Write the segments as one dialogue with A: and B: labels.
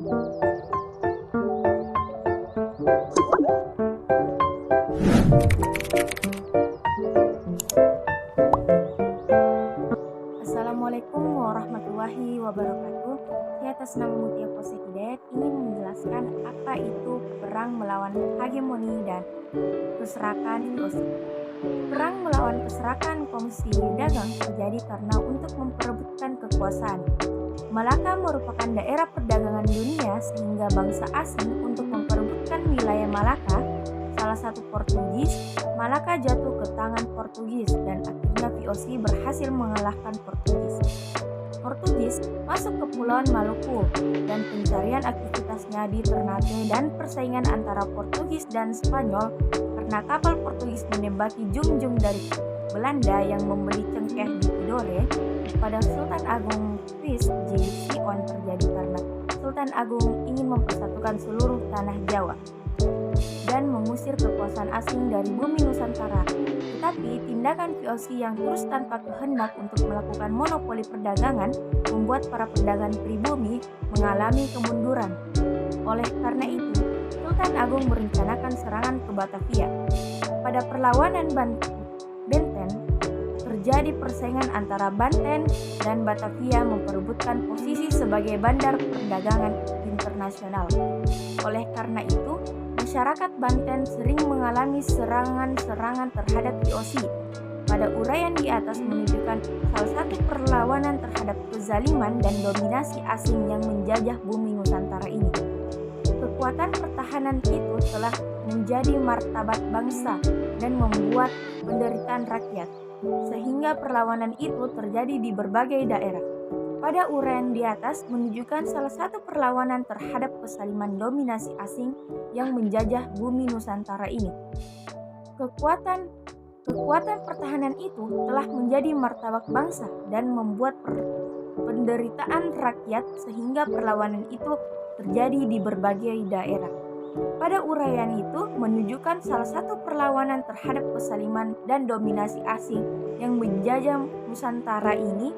A: Assalamualaikum warahmatullahi wabarakatuh. Saya atas nama Mutia Kosek Hidayat ingin menjelaskan apa itu perang melawan hegemoni dan keserakan VOC. Perang melawan keserakan Komisi Dagang terjadi karena untuk memperebutkan kekuasaan. Malaka merupakan daerah perdagangan dunia sehingga bangsa asing untuk memperebutkan wilayah Malaka, salah satu Portugis, Malaka jatuh ke tangan Portugis dan akhirnya VOC berhasil mengalahkan Portugis. Portugis masuk ke Pulauan Maluku dan pencarian aktivitasnya di Ternate dan persaingan antara Portugis dan Spanyol karena kapal Portugis menembaki junjung dari Belanda yang membeli cengkeh di Tidore pada Sultan Agung Fritz J. Sion terjadi karena Sultan Agung ingin mempersatukan seluruh tanah Jawa dan mengusir kekuasaan asing dari bumi Nusantara. Tetapi tindakan VOC yang terus tanpa kehendak untuk melakukan monopoli perdagangan membuat para pedagang pribumi mengalami kemunduran. Oleh karena itu, Sultan Agung merencanakan serangan ke Batavia. Pada perlawanan Banten, terjadi persaingan antara Banten dan Batavia memperebutkan posisi sebagai bandar perdagangan internasional. Oleh karena itu, masyarakat Banten sering mengalami serangan-serangan terhadap VOC. Pada uraian di atas menunjukkan salah satu perlawanan terhadap kezaliman dan dominasi asing yang menjajah bumi Nusantara ini. Kekuatan pertahanan itu telah menjadi martabat bangsa dan membuat penderitaan rakyat, sehingga perlawanan itu terjadi di berbagai daerah. Pada uraian di atas menunjukkan salah satu perlawanan terhadap kezaliman dominasi asing yang menjajah bumi Nusantara ini. Kekuatan pertahanan itu telah menjadi martabat bangsa dan membuat penderitaan rakyat sehingga perlawanan itu terjadi di berbagai daerah. Pada uraian itu menunjukkan salah satu perlawanan terhadap kezaliman dan dominasi asing yang menjajah Nusantara ini.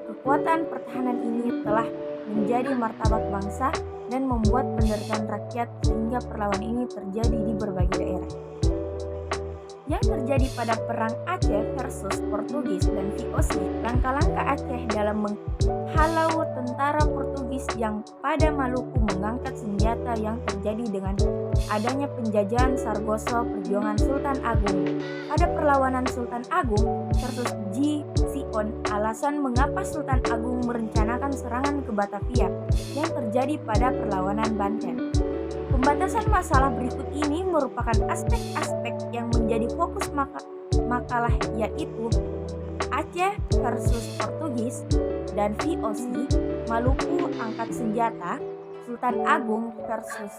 A: Kekuatan pertahanan ini telah menjadi martabat bangsa dan membuat penderitaan rakyat sehingga perlawanan ini terjadi di berbagai daerah. Yang terjadi pada Perang Aceh versus Portugis dan VOC, langkah-langkah Aceh dalam menghalau tentara Portugis yang pada Maluku mengangkat senjata yang terjadi dengan adanya penjajahan Sargoso perjuangan Sultan Agung. Pada perlawanan Sultan Agung versus J. Sion, alasan mengapa Sultan Agung merencanakan serangan ke Batavia yang terjadi pada perlawanan Banten. Pembatasan masalah berikut ini merupakan aspek-aspek yang menjadi fokus makalah, yaitu Aceh versus Portugis dan VOC, Maluku angkat senjata, Sultan Agung versus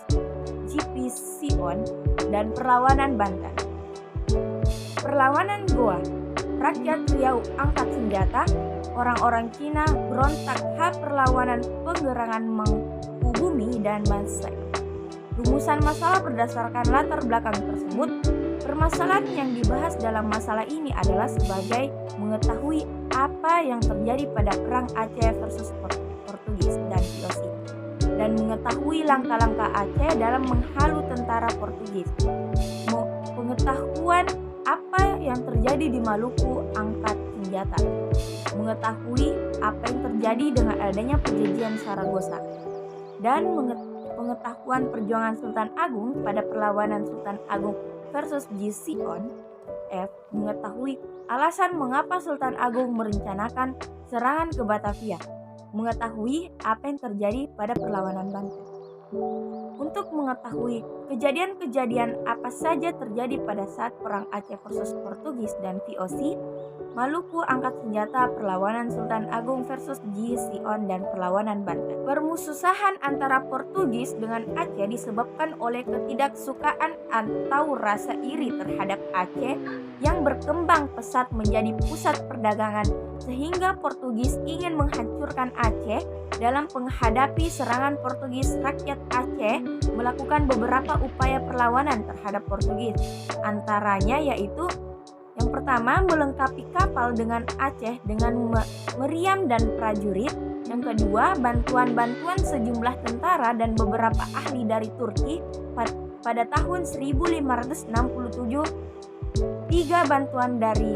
A: JP Sion, dan perlawanan Banten. Perlawanan Goa, rakyat Riau angkat senjata, orang-orang Cina berontak perlawanan penggerangan Mangkubumi dan Mansai. Rumusan masalah berdasarkan latar belakang tersebut, permasalahan yang dibahas dalam masalah ini adalah sebagai mengetahui apa yang terjadi pada Perang Aceh versus Portugis dan VOC, dan mengetahui langkah-langkah Aceh dalam menghalau tentara Portugis. Pengetahuan apa yang terjadi di Maluku angkat senjata, mengetahui apa yang terjadi dengan adanya perjanjian Saragossa, dan pengetahuan perjuangan Sultan Agung pada perlawanan Sultan Agung versus J. Sion. Mengetahui alasan mengapa Sultan Agung merencanakan serangan ke Batavia, mengetahui apa yang terjadi pada perlawanan Banten. Untuk mengetahui kejadian-kejadian apa saja terjadi pada saat Perang Aceh versus Portugis dan VOC, Maluku angkat senjata, perlawanan Sultan Agung versus J. Sion, dan perlawanan Banten. Permusuhan antara Portugis dengan Aceh disebabkan oleh ketidaksukaan atau rasa iri terhadap Aceh yang berkembang pesat menjadi pusat perdagangan, sehingga Portugis ingin menghancurkan Aceh. Dalam menghadapi serangan Portugis, rakyat Aceh melakukan beberapa upaya perlawanan terhadap Portugis, antaranya yaitu yang pertama, melengkapi kapal dengan Aceh dengan meriam dan prajurit. Yang kedua, bantuan sejumlah tentara dan beberapa ahli dari Turki pada tahun 1567. 3. Bantuan dari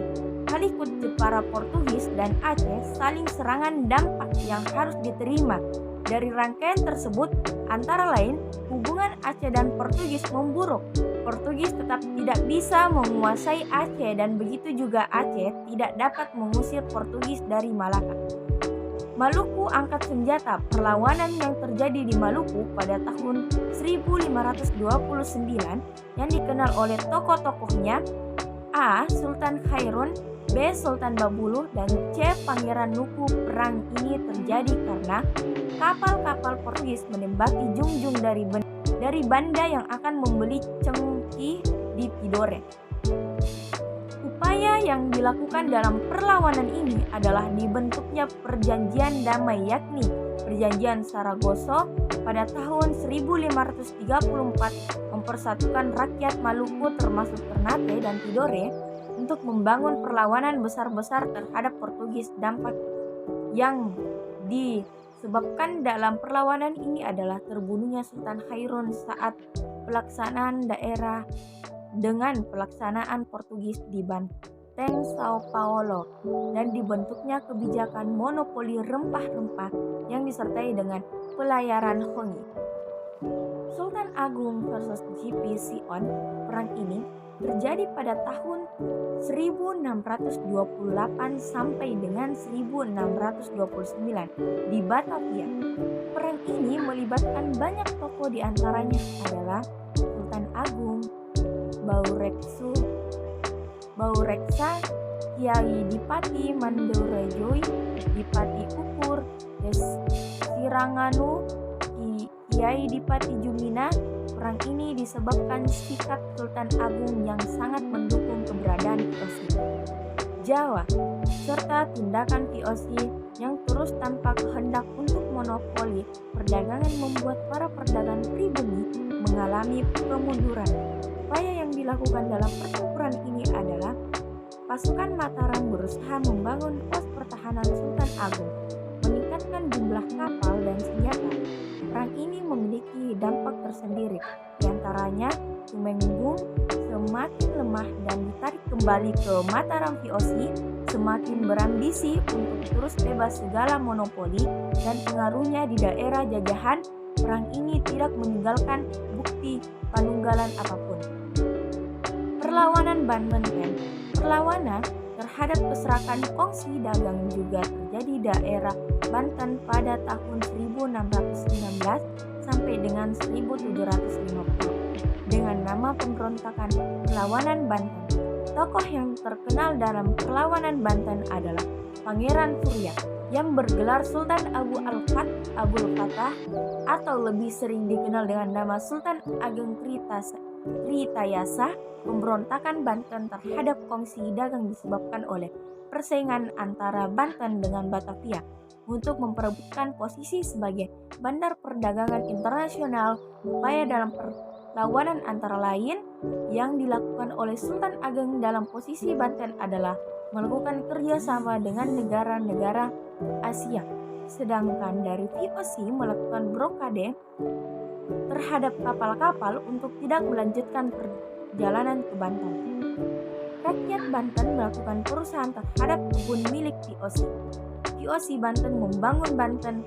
A: Palikut Jepara Portugis dan Aceh. Saling serangan dampak yang harus diterima. Dari rangkaian tersebut, antara lain, hubungan Aceh dan Portugis memburuk. Portugis tetap tidak bisa menguasai Aceh dan begitu juga Aceh tidak dapat mengusir Portugis dari Malaka. Maluku angkat senjata. Perlawanan yang terjadi di Maluku pada tahun 1529 yang dikenal oleh tokoh-tokohnya A. Sultan Khairun, B. Sultan Babuluh, dan C. Pangeran Nuku. Perang ini terjadi karena kapal-kapal Portugis menembaki Jungjung dari Banda yang akan membeli cengkih di Tidore. Upaya yang dilakukan dalam perlawanan ini adalah dibentuknya perjanjian damai, yakni Perjanjian Saragossa pada tahun 1534 mempersatukan rakyat Maluku termasuk Ternate dan Tidore untuk membangun perlawanan besar-besar terhadap Portugis. Dampak yang disebabkan dalam perlawanan ini adalah terbunuhnya Sultan Khairun saat pelaksanaan daerah dengan pelaksanaan Portugis di Banteng, Sao Paulo, dan dibentuknya kebijakan monopoli rempah-rempah yang disertai dengan pelayaran hongi. Sultan Agung versus GP Sion. Perang ini terjadi pada tahun 1628 sampai dengan 1629 di Batavia. Perang ini melibatkan banyak tokoh, diantaranya adalah Sultan Agung, Baureksa, Kiai Dipati Mandorejoi, Dipati Ukur, Siranganu, Kiai Dipati Jumina. Perang ini disebabkan sikap Sultan Agung yang sangat mendukung keberadaan VOC Jawa, serta tindakan VOC yang terus tanpa kehendak untuk monopoli perdagangan membuat para pedagang pribumi mengalami kemunduran. Upaya yang dilakukan dalam pertempuran ini adalah pasukan Mataram berusaha membangun pos pertahanan Sultan Agung, meningkatkan jumlah kapal dan senjata. Perang ini memiliki dampak tersendiri, diantaranya Tumenggung semakin lemah dan ditarik kembali ke Mataram. VOC semakin berambisi untuk terus bebas segala monopoli dan pengaruhnya di daerah jajahan. Perang ini tidak meninggalkan bukti penunggalan apapun. Perlawanan Banten. Perlawanan terhadap keserakan kongsi dagang juga terjadi di daerah Banten pada tahun 1619 sampai dengan 1750 dengan nama pemberontakan Perlawanan Banten. Tokoh yang terkenal dalam Perlawanan Banten adalah Pangeran Surya yang bergelar Sultan Abul Fatah atau lebih sering dikenal dengan nama Sultan Ageng Tritayasa. Pemberontakan Banten terhadap kongsi dagang disebabkan oleh persaingan antara Banten dengan Batavia untuk memperebutkan posisi sebagai bandar perdagangan internasional. Upaya dalam perlawanan antara lain yang dilakukan oleh Sultan Ageng dalam posisi Banten adalah melakukan kerjasama dengan negara-negara Asia, sedangkan dari VOC melakukan blokade terhadap kapal-kapal untuk tidak melanjutkan perjalanan ke Banten. Rakyat Banten melakukan perusahaan terhadap kebun milik VOC. VOC Banten membangun Banten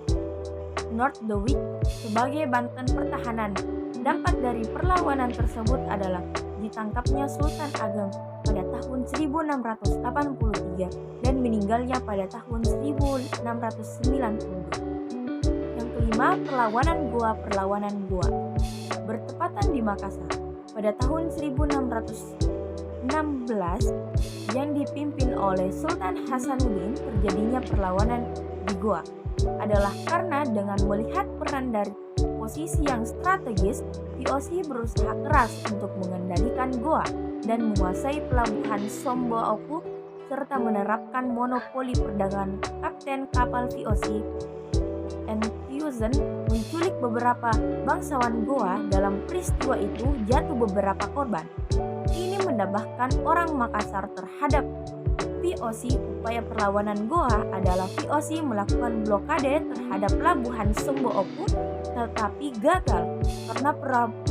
A: Noorderwijck sebagai Banten pertahanan. Dampak dari perlawanan tersebut adalah ditangkapnya Sultan Ageng pada tahun 1683 dan meninggalnya pada tahun 1692. Yang kelima, Perlawanan Goa bertepatan di Makassar pada tahun 1616 yang dipimpin oleh Sultan Hasanuddin. Terjadinya perlawanan di Goa adalah karena dengan melihat peran dari posisi yang strategis, VOC berusaha keras untuk mengendalikan Goa dan menguasai pelabuhan Somboaku serta menerapkan monopoli perdagangan. Kapten kapal VOC Enkhuizen menculik beberapa bangsawan Goa. Dalam peristiwa itu jatuh beberapa korban. Ini mendambakan orang Makassar terhadap VOC, upaya perlawanan Goa adalah VOC melakukan blokade terhadap pelabuhan Sembo-Oku, tetapi gagal karena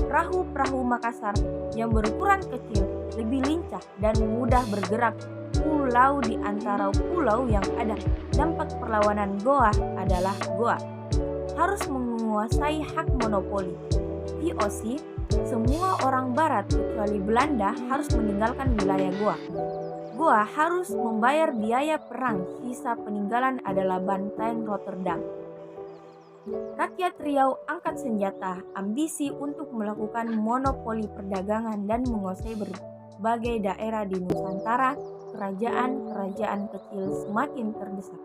A: perahu-perahu Makassar yang berukuran kecil lebih lincah dan mudah bergerak pulau di antara pulau yang ada. Dampak perlawanan Goa adalah Goa harus menguasai hak monopoli. VOC, semua orang barat kecuali Belanda harus meninggalkan wilayah Goa. Goa harus membayar biaya perang, sisa peninggalan adalah banteng Rotterdam. Rakyat Riau angkat senjata, ambisi untuk melakukan monopoli perdagangan dan menguasai berbagai daerah di Nusantara. Kerajaan-kerajaan kecil semakin terdesak.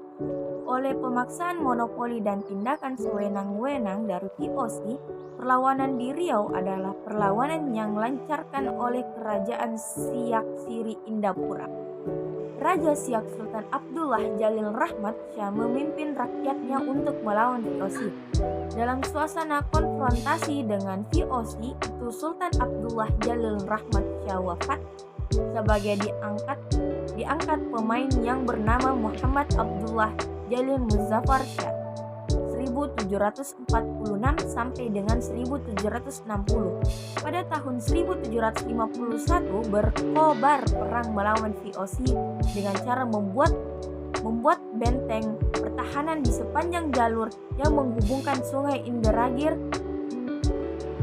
A: Oleh pemaksaan monopoli dan tindakan sewenang-wenang dari VOC, perlawanan di Riau adalah perlawanan yang dilancarkan oleh Kerajaan Siak Siri Indapura. Raja Siak Sultan Abdullah Jalil Rahmat Shah memimpin rakyatnya untuk melawan VOC. Dalam suasana konfrontasi dengan VOC itu, Sultan Abdullah Jalil Rahmat Shah wafat. Sebagai diangkat pemain yang bernama Muhammad Abdullah Jalil Muzaffar Shah 1746 sampai dengan 1760. Pada tahun 1751 berkobar perang melawan VOC dengan cara membuat benteng pertahanan di sepanjang jalur yang menghubungkan Sungai Indragiri,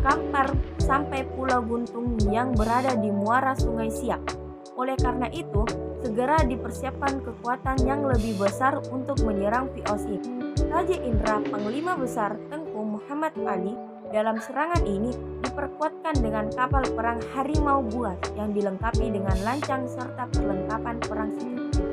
A: Kampar sampai Pulau Guntung yang berada di muara Sungai Siak. Oleh karena itu, segera dipersiapkan kekuatan yang lebih besar untuk menyerang VOC. Raja Indra, Panglima Besar Tengku Muhammad Ali, dalam serangan ini diperkuatkan dengan kapal perang Harimau Buas yang dilengkapi dengan lancang serta perlengkapan perang sekutu.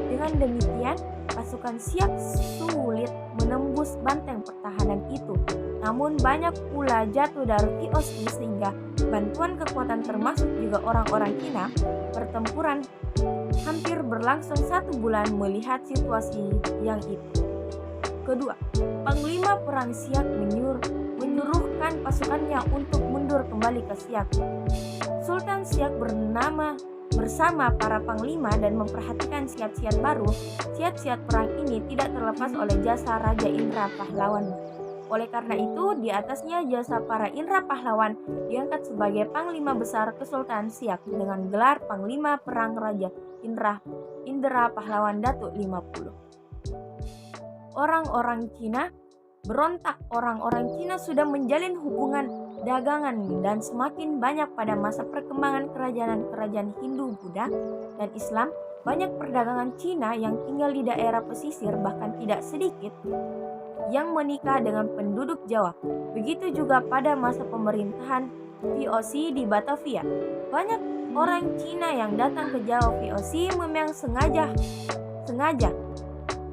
A: Dengan demikian, pasukan Siak sulit menembus benteng pertahanan itu. Namun banyak pula jatuh dari VOC sehingga bantuan kekuatan termasuk juga orang-orang Cina. Pertempuran hampir berlangsung 1 bulan melihat situasi yang itu. Kedua, Panglima Perang Siak menyuruhkan pasukannya untuk mundur kembali ke Siak. Sultan Siak bersama para panglima dan memperhatikan siat-siat baru. Siat-siat perang ini tidak terlepas oleh jasa Raja Indra Pahlawan. Oleh karena itu, di atasnya jasa para Indra Pahlawan diangkat sebagai Panglima Besar Kesultanan Siak dengan gelar Panglima Perang Raja Indra Pahlawan Datuk 50. Orang-orang Cina berontak. Orang-orang Cina sudah menjalin hubungan dagangan dan semakin banyak pada masa perkembangan kerajaan-kerajaan Hindu, Buddha, dan Islam. Banyak perdagangan Cina yang tinggal di daerah pesisir, bahkan tidak sedikit yang menikah dengan penduduk Jawa. Begitu juga pada masa pemerintahan VOC di Batavia. Banyak orang Cina yang datang ke Jawa VOC memang sengaja.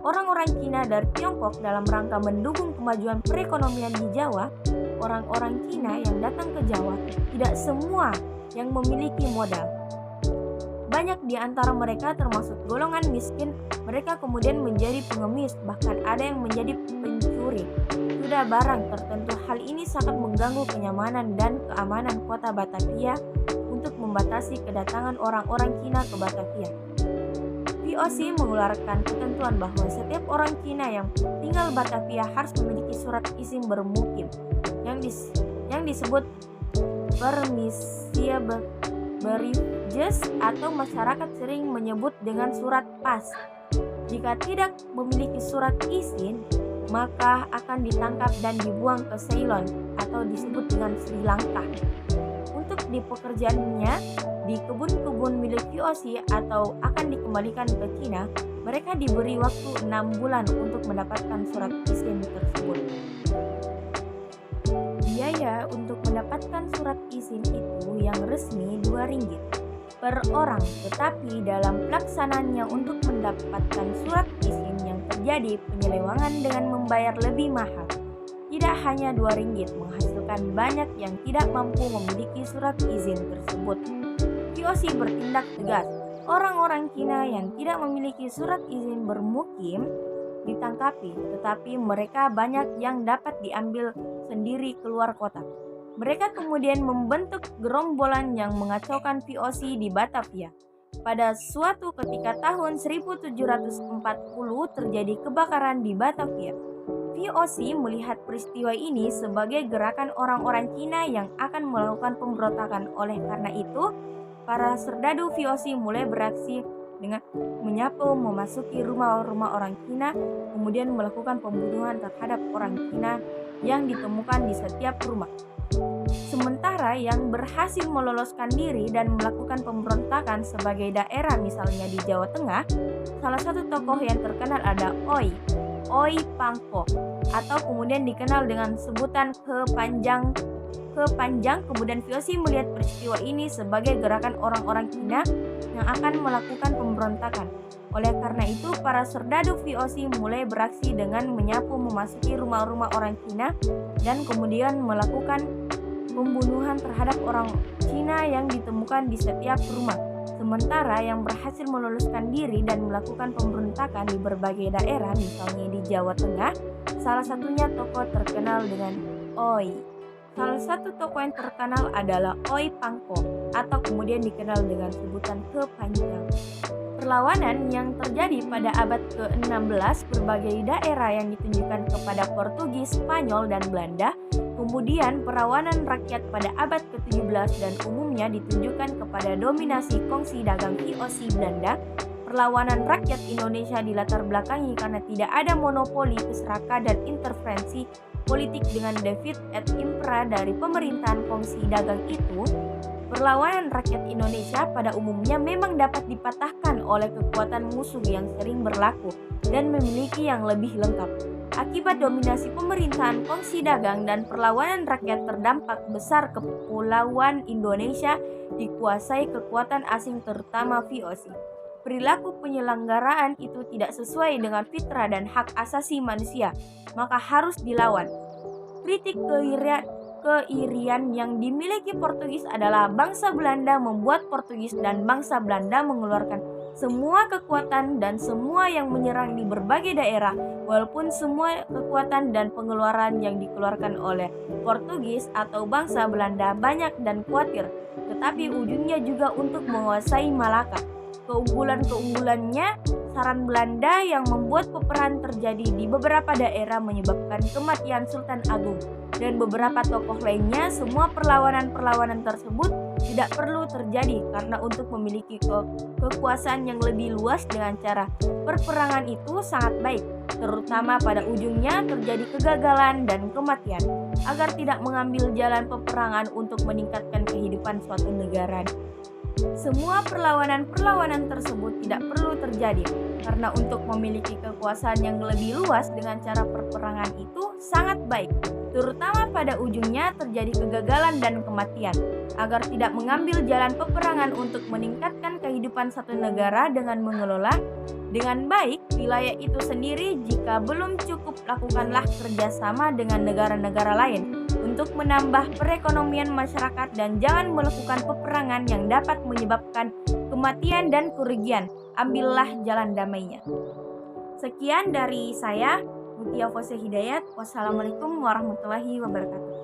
A: Orang-orang Cina dari Tiongkok dalam rangka mendukung kemajuan perekonomian di Jawa. Orang-orang Cina yang datang ke Jawa tidak semua yang memiliki modal. Banyak di antara mereka termasuk golongan miskin. Mereka kemudian menjadi pengemis, bahkan ada yang menjadi pencuri sudah barang tertentu. Hal ini sangat mengganggu kenyamanan dan keamanan kota Batavia. Untuk membatasi kedatangan orang-orang Cina ke Batavia, VOC mengeluarkan ketentuan bahwa setiap orang Cina yang tinggal Batavia harus memiliki surat izin bermukim yang disebut permissible beverages atau masyarakat sering menyebut dengan surat pas. Jika tidak memiliki surat izin, maka akan ditangkap dan dibuang ke Ceylon atau disebut dengan Sri Lanka. Untuk di pekerjaannya di kebun-kebun milik VOC atau akan dikembalikan ke Cina, mereka diberi waktu 6 bulan untuk mendapatkan surat izin tersebut. Biaya untuk mendapatkan surat izin itu yang resmi Rp2 per orang, tetapi dalam pelaksanaannya untuk mendapatkan surat izin yang terjadi penyelewengan dengan membayar lebih mahal. Tidak hanya Rp2 menghasilkan banyak yang tidak mampu memiliki surat izin tersebut. VOC bertindak tegas. Orang-orang Cina yang tidak memiliki surat izin bermukim ditangkapi, tetapi mereka banyak yang dapat diambil sendiri keluar kota. Mereka kemudian membentuk gerombolan yang mengacaukan VOC di Batavia. Pada suatu ketika tahun 1740 terjadi kebakaran di Batavia. VOC melihat peristiwa ini sebagai gerakan orang-orang Cina yang akan melakukan pemberontakan. Oleh karena itu, para serdadu VOC mulai beraksi dengan menyapu memasuki rumah-rumah orang Cina, kemudian melakukan pembunuhan terhadap orang Cina yang ditemukan di setiap rumah. Sementara yang berhasil meloloskan diri dan melakukan pemberontakan sebagai daerah misalnya di Jawa Tengah, salah satu tokoh yang terkenal ada Oi Pangko, atau kemudian dikenal dengan sebutan Kepanjang. Kemudian VOC melihat peristiwa ini sebagai gerakan orang-orang Cina yang akan melakukan pemberontakan. Oleh karena itu, para serdadu VOC mulai beraksi dengan menyapu memasuki rumah-rumah orang Cina dan kemudian melakukan pembunuhan terhadap orang Cina yang ditemukan di setiap rumah. Sementara yang berhasil meloloskan diri dan melakukan pemberontakan di berbagai daerah, misalnya di Jawa Tengah, salah satunya tokoh terkenal dengan Oi. Salah satu tokoh yang terkenal adalah Oi Pangko, atau kemudian dikenal dengan sebutan Kepanjang. Perlawanan yang terjadi pada abad ke-16, berbagai daerah yang ditunjukkan kepada Portugis, Spanyol, dan Belanda. Kemudian perlawanan rakyat pada abad ke-17 dan umumnya ditunjukkan kepada dominasi kongsi dagang VOC Belanda. Perlawanan rakyat Indonesia dilatar belakangi karena tidak ada monopoli keserakahan dan intervensi politik dengan David et Impera dari pemerintahan kongsi dagang itu. Perlawanan rakyat Indonesia pada umumnya memang dapat dipatahkan oleh kekuatan musuh yang sering berlaku dan memiliki yang lebih lengkap. Akibat dominasi pemerintahan kongsi dagang dan perlawanan rakyat, terdampak besar kepulauan Indonesia dikuasai kekuatan asing terutama VOC. Perilaku penyelenggaraan itu tidak sesuai dengan fitrah dan hak asasi manusia, maka harus dilawan. Kritik keirian yang dimiliki Portugis adalah bangsa Belanda membuat Portugis dan bangsa Belanda mengeluarkan semua kekuatan dan semua yang menyerang di berbagai daerah. Walaupun semua kekuatan dan pengeluaran yang dikeluarkan oleh Portugis atau bangsa Belanda banyak dan khawatir, tetapi ujungnya juga untuk menguasai Malaka. Keunggulan-keunggulannya, saran Belanda yang membuat peperangan terjadi di beberapa daerah menyebabkan kematian Sultan Agung dan beberapa tokoh lainnya. Semua perlawanan-perlawanan tersebut tidak perlu terjadi karena untuk memiliki kekuasaan yang lebih luas dengan cara perperangan itu sangat baik, terutama pada ujungnya terjadi kegagalan dan kematian, agar tidak mengambil jalan peperangan untuk meningkatkan kehidupan suatu negara. Semua perlawanan-perlawanan tersebut tidak perlu terjadi karena untuk memiliki kekuasaan yang lebih luas dengan cara perperangan itu sangat baik, terutama pada ujungnya terjadi kegagalan dan kematian, agar tidak mengambil jalan peperangan untuk meningkatkan kehidupan satu negara dengan mengelola dengan baik wilayah itu sendiri. Jika belum cukup, lakukanlah kerjasama dengan negara-negara lain untuk menambah perekonomian masyarakat dan jangan melakukan peperangan yang dapat menyebabkan kematian dan kerugian. Ambillah jalan damainya. Sekian dari saya, Mutia Fose Hidayat. Wassalamualaikum warahmatullahi wabarakatuh.